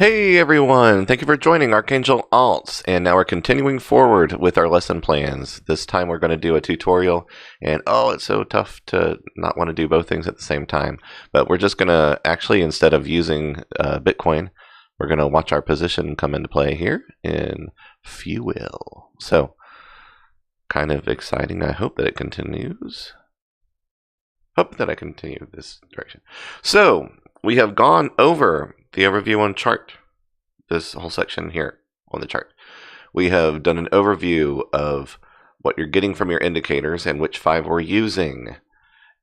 Hey everyone, thank you for joining Archangel Alts, and now we're continuing forward with our lesson plans. This time we're going to do a tutorial, and it's so tough to not want to do both things at the same time. But we're just going to actually, instead of using Bitcoin, we're going to watch our position come into play here in Fuel. So, kind of exciting. I hope that it continues. Hope that I continue this direction. So, we have gone over the overview on chart, this whole section here on the chart. We have done an overview of what you're getting from your indicators and which 5 we're using.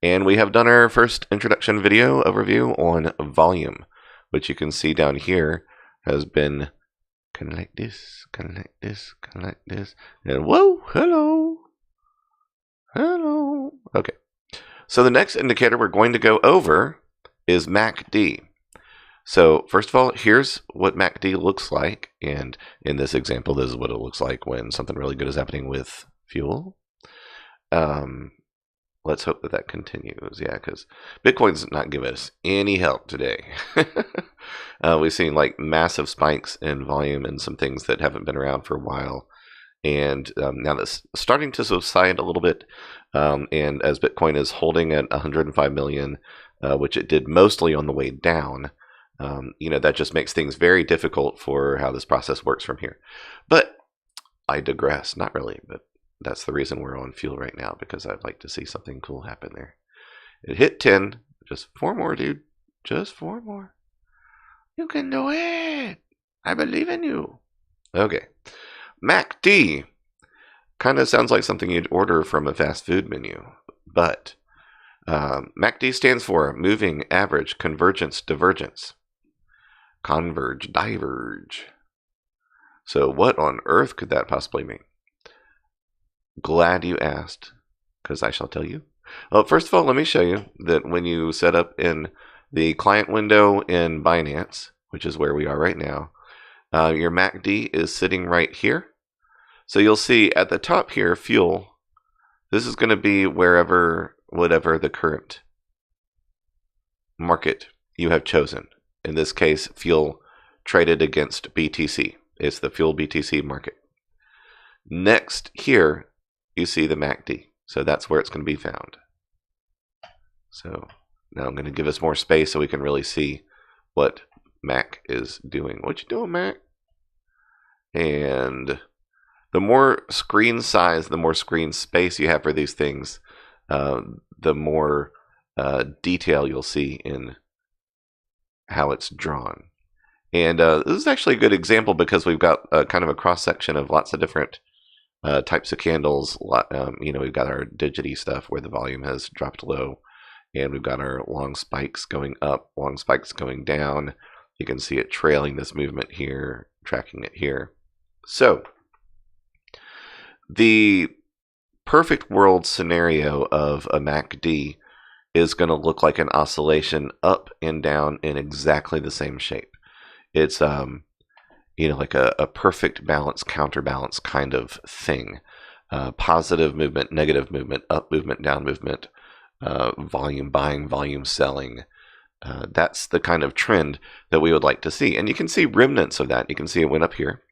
And we have done our first introduction video overview on volume, which you can see down here has been kind of like this, kind of like this, kind of like this. And whoa, hello. Hello. Okay. So the next indicator we're going to go over is MACD. So first of all, here's what MACD looks like, and in this example, this is what it looks like when something really good is happening with fuel. Let's hope that that continues, yeah, because Bitcoin's not giving us any help today. We've seen like massive spikes in volume and some things that haven't been around for a while, and now that's starting to subside a little bit, and as Bitcoin is holding at 105 million, which it did mostly on the way down, that just makes things very difficult for how this process works from here. But I digress. Not really, but that's the reason we're on fuel right now, because I'd like to see something cool happen there. It hit 10. Just 4 more, dude. Just 4 more. You can do it. I believe in you. Okay. MACD kind of sounds like something you'd order from a fast food menu, but MACD stands for Moving Average Convergence Divergence. Converge, diverge. So what on earth could that possibly mean? Glad you asked, because I shall tell you. Well, first of all, let me show you that when you set up in the client window in Binance, which is where we are right now, your MACD is sitting right here. So you'll see at the top here, fuel. This is going to be whatever the current market you have chosen. In this case, fuel traded against BTC. It's the fuel BTC market. Next here, you see the MACD. So that's where it's going to be found. So now I'm going to give us more space so we can really see what Mac is doing. What you doing, Mac? And the more screen size, the more screen space you have for these things, the more detail you'll see in how it's drawn. And this is actually a good example because we've got kind of a cross-section of lots of different types of candles. We've got our digity stuff where the volume has dropped low, and we've got our long spikes going up, long spikes going down. You can see it trailing this movement here, tracking it here. So the perfect world scenario of a MACD is going to look like an oscillation up and down in exactly the same shape. It's like a perfect balance, counterbalance kind of thing. Positive movement, negative movement, up movement, down movement, volume buying, volume selling. That's the kind of trend that we would like to see. And you can see remnants of that. You can see it went up here.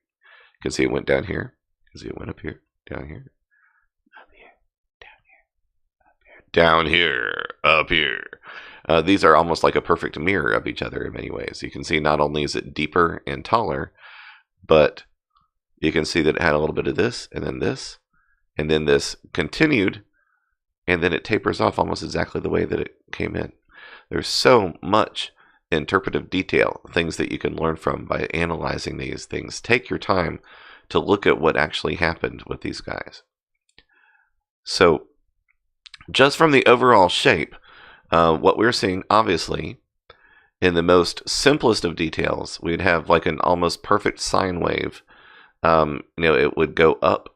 You can see it went down here. You can see it went up here, down here, up here, down here, up here. These are almost like a perfect mirror of each other in many ways. You can see not only is it deeper and taller, but you can see that it had a little bit of this, and then this continued, and then it tapers off almost exactly the way that it came in. There's so much interpretive detail, things that you can learn from by analyzing these things. Take your time to look at what actually happened with these guys. So just from the overall shape, what we're seeing, obviously, in the most simplest of details, we'd have like an almost perfect sine wave. It would go up,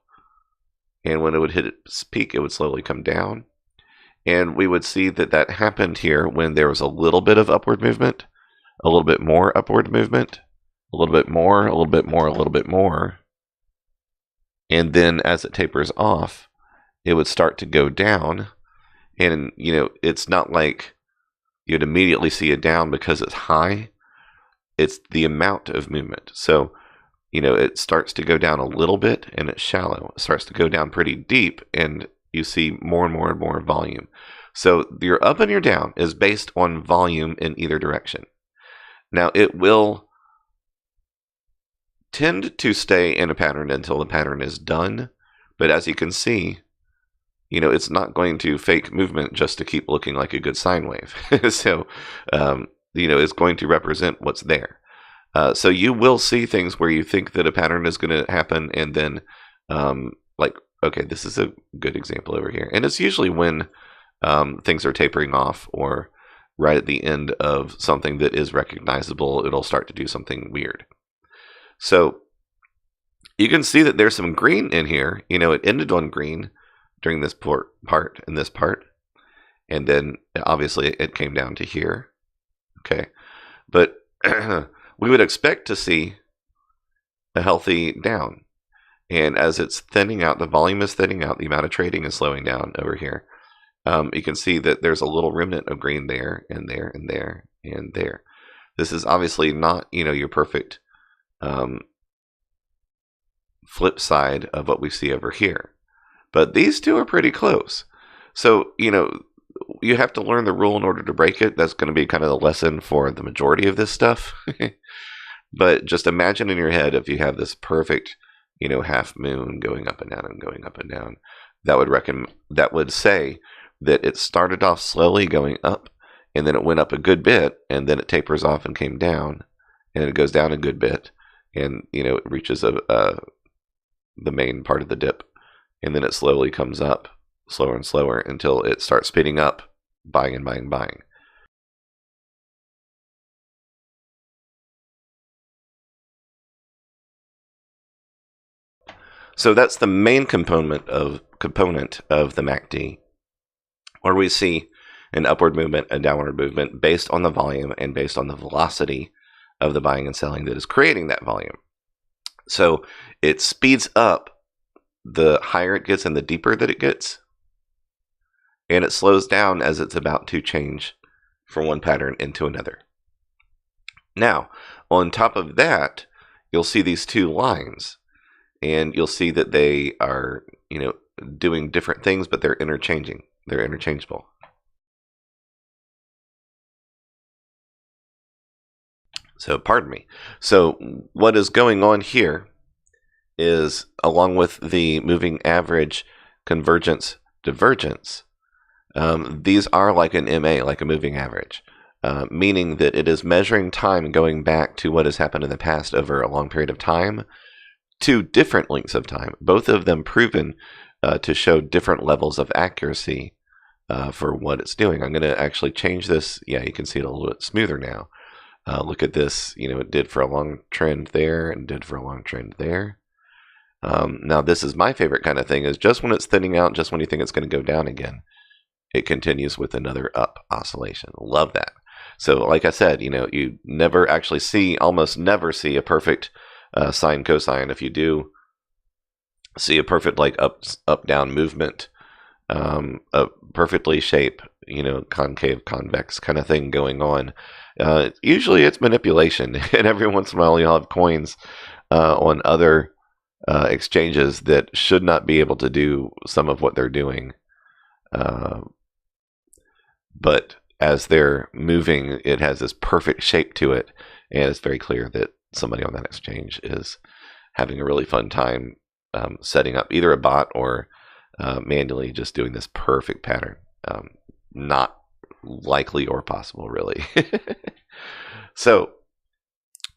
and when it would hit its peak, it would slowly come down. And we would see that that happened here when there was a little bit of upward movement, a little bit more upward movement, a little bit more, a little bit more, a little bit more. And then as it tapers off, it would start to go down. And, it's not like you'd immediately see it down because it's high. It's the amount of movement. So, it starts to go down a little bit and it's shallow. It starts to go down pretty deep and you see more and more and more volume. So your up and your down is based on volume in either direction. Now it will tend to stay in a pattern until the pattern is done. But as you can see, it's not going to fake movement just to keep looking like a good sine wave. So, it's going to represent what's there. So you will see things where you think that a pattern is going to happen, and then, okay, this is a good example over here. And it's usually when things are tapering off or right at the end of something that is recognizable, it'll start to do something weird. So you can see that there's some green in here. It ended on green during this part, and then obviously it came down to here. Okay, but we would expect to see a healthy down. And as it's thinning out, the volume is thinning out, the amount of trading is slowing down over here. You can see that there's a little remnant of green there, and there, and there, and there. This is obviously not, your perfect flip side of what we see over here. But these two are pretty close. So, you have to learn the rule in order to break it. That's going to be kind of the lesson for the majority of this stuff. But just imagine in your head if you have this perfect, half moon going up and down and going up and down. That would say that it started off slowly going up, and then it went up a good bit, and then it tapers off and came down, and it goes down a good bit, and it reaches the main part of the dip, and then it slowly comes up, slower and slower, until it starts speeding up, buying and buying and buying. So that's the main component of the MACD, where we see an upward movement, a downward movement based on the volume and based on the velocity of the buying and selling that is creating that volume. So it speeds up the higher it gets and the deeper that it gets, and it slows down as it's about to change from one pattern into another. Now, on top of that, you'll see these two lines, and you'll see that they are, doing different things, but they're interchanging. They're interchangeable. So, pardon me. So, what is going on here is, along with the moving average convergence divergence, these are like an MA, like a moving average, meaning that it is measuring time going back to what has happened in the past over a long period of time to different lengths of time, both of them proven to show different levels of accuracy for what it's doing. I'm going to actually change this. Yeah, you can see it a little bit smoother now. Look at this. It did for a long trend there and did for a long trend there. Now, this is my favorite kind of thing, is just when it's thinning out, just when you think it's going to go down again, it continues with another up oscillation. Love that. So like I said, you never actually almost never see a perfect sine cosine. If you do see a perfect up down movement, a perfectly shaped, concave convex kind of thing going on, usually it's manipulation. And every once in a while you'll have coins on other exchanges that should not be able to do some of what they're doing. But as they're moving, it has this perfect shape to it, and it's very clear that somebody on that exchange is having a really fun time setting up either a bot or manually just doing this perfect pattern. Not likely or possible, really. So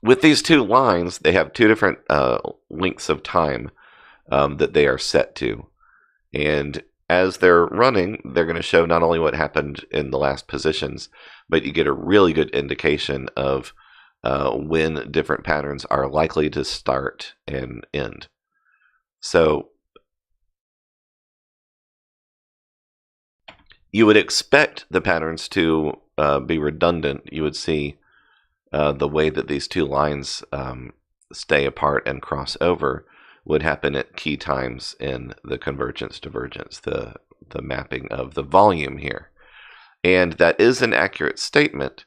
with these two lines, they have two different lengths of time that they are set to. And as they're running, they're going to show not only what happened in the last positions, but you get a really good indication of when different patterns are likely to start and end. So you would expect the patterns to be redundant. You would see the way that these two lines stay apart and cross over would happen at key times in the convergence divergence, the mapping of the volume here. And that is an accurate statement,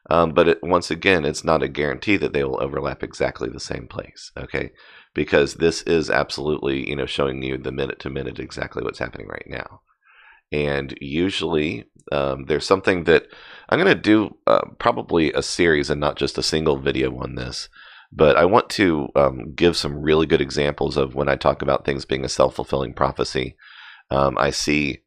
But once again, it's not a guarantee that they will overlap exactly the same place, okay? Because this is absolutely, showing you the minute to minute exactly what's happening right now. And usually there's something that I'm going to do probably a series and not just a single video on this. But I want to give some really good examples of when I talk about things being a self-fulfilling prophecy. I see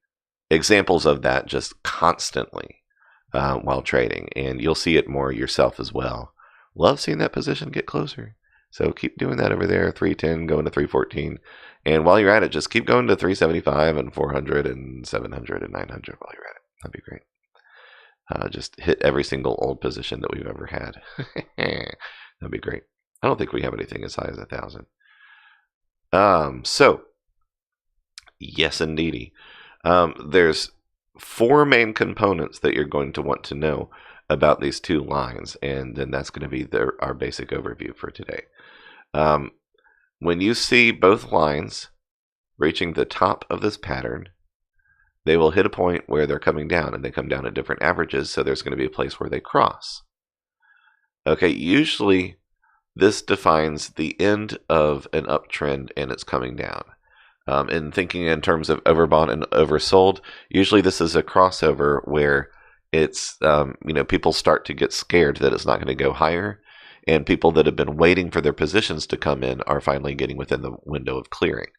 examples of that just constantly while trading, and you'll see it more yourself as well. Love seeing that position get closer. So keep doing that over there, 310 going to 314. And while you're at it, just keep going to 375 and 400 and 700 and 900 while you're at it. That'd be great. Just hit every single old position that we've ever had. That'd be great. I don't think we have anything as high as 1,000. So, yes, indeedy. There's 4 main components that you're going to want to know about these 2 lines, and then that's going to be our basic overview for today. When you see both lines reaching the top of this pattern, they will hit a point where they're coming down, and they come down at different averages, so there's going to be a place where they cross. Okay, usually this defines the end of an uptrend and it's coming down. And thinking in terms of overbought and oversold, usually this is a crossover where it's, people start to get scared that it's not going to go higher, and people that have been waiting for their positions to come in are finally getting within the window of clearing.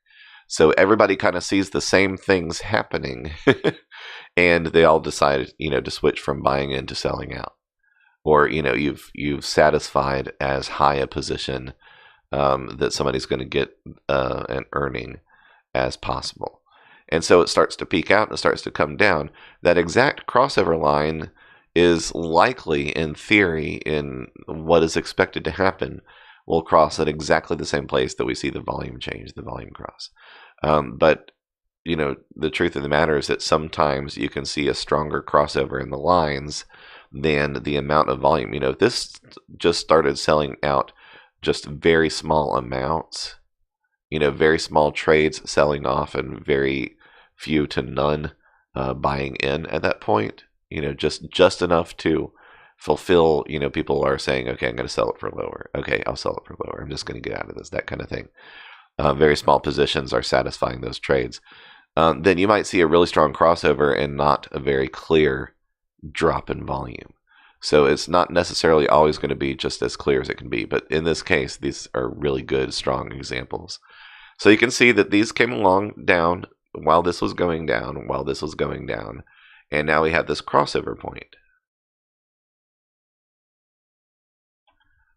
So everybody kind of sees the same things happening, and they all decide, to switch from buying in to selling out. Or, you've satisfied as high a position that somebody's going to get an earning as possible. And so it starts to peak out and it starts to come down. That exact crossover line is likely, in theory, in what is expected to happen, will cross at exactly the same place that we see the volume change, the volume cross. But, the truth of the matter is that sometimes you can see a stronger crossover in the lines than the amount of volume. If this just started selling out just very small amounts, very small trades selling off and very few to none buying in at that point, just enough to fulfill, people are saying, okay, I'm going to sell it for lower. Okay, I'll sell it for lower. I'm just going to get out of this, that kind of thing. Very small positions are satisfying those trades. Then you might see a really strong crossover and not a very clear drop in volume. So it's not necessarily always going to be just as clear as it can be. But in this case, these are really good, strong examples. So you can see that these came along down while this was going down, and now we have this crossover point.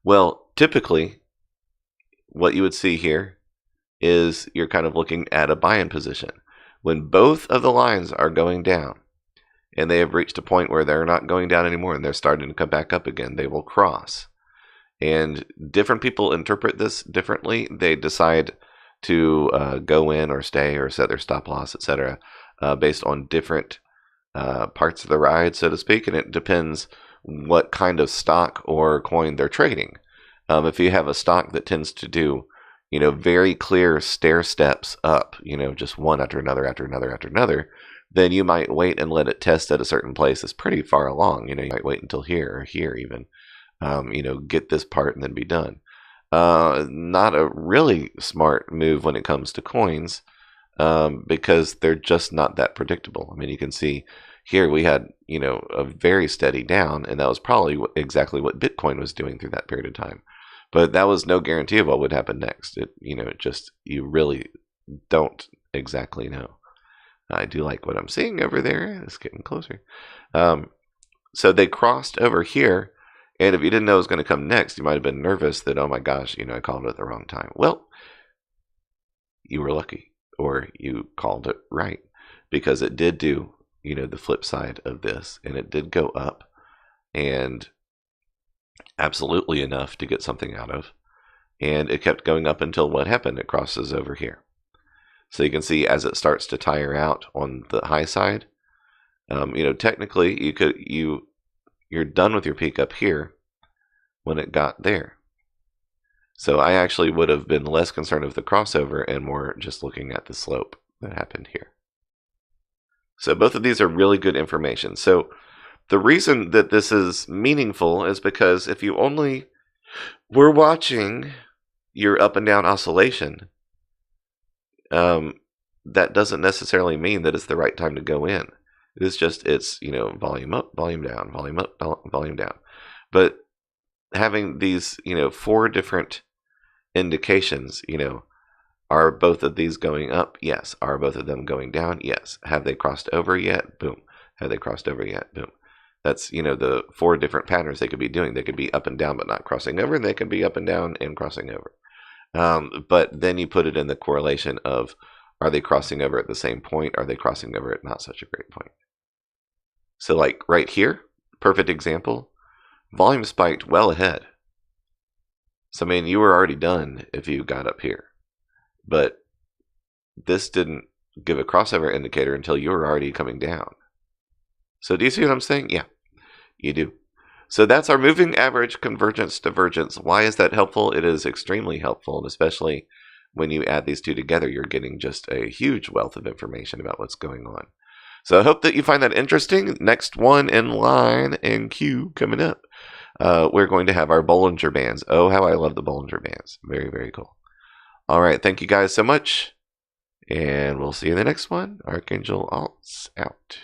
Well, typically, what you would see here is you're kind of looking at a buy-in position. When both of the lines are going down, and they have reached a point where they're not going down anymore and they're starting to come back up again, they will cross. And different people interpret this differently. They decide to go in or stay or set their stop loss, etc., based on different parts of the ride, so to speak, and it depends what kind of stock or coin they're trading. If you have a stock that tends to do, very clear stair steps up, just one after another after another after another, then you might wait and let it test at a certain place that's pretty far along. You might wait until here or here even, get this part and then be done. Not a really smart move when it comes to coins, because they're just not that predictable. I mean, you can see here we had, a very steady down, and that was probably exactly what Bitcoin was doing through that period of time. But that was no guarantee of what would happen next. You really don't exactly know. I do like what I'm seeing over there. It's getting closer. So they crossed over here. And if you didn't know it was going to come next, you might have been nervous that, oh my gosh, I called it at the wrong time. Well, you were lucky, or you called it right, because it did do, the flip side of this, and it did go up, and absolutely enough to get something out of. And it kept going up until what happened? It crosses over here. So you can see as it starts to tire out on the high side, technically you're done with your peak up here when it got there. So I actually would have been less concerned with the crossover and more just looking at the slope that happened here. So both of these are really good information. So the reason that this is meaningful is because if you only were watching your up and down oscillation, that doesn't necessarily mean that it's the right time to go in. It's just, it's, volume up, volume down, volume up, volume down. But having these, 4 different indications, are both of these going up? Yes. Are both of them going down? Yes. Have they crossed over yet? Boom. Have they crossed over yet? Boom. That's, the 4 different patterns they could be doing. They could be up and down but not crossing over, and they could be up and down and crossing over. But then you put it in the correlation of, are they crossing over at the same point? Are they crossing over at not such a great point? So like right here, perfect example, volume spiked well ahead. So I mean, you were already done if you got up here. But this didn't give a crossover indicator until you were already coming down. So do you see what I'm saying? Yeah, you do. So that's our moving average convergence divergence. Why is that helpful? It is extremely helpful, and especially when you add these two together, you're getting just a huge wealth of information about what's going on. So I hope that you find that interesting. Next one in line in queue coming up. We're going to have our Bollinger Bands. Oh, how I love the Bollinger Bands. Very, very cool. All right. Thank you guys so much. And we'll see you in the next one. Archangel Alts out.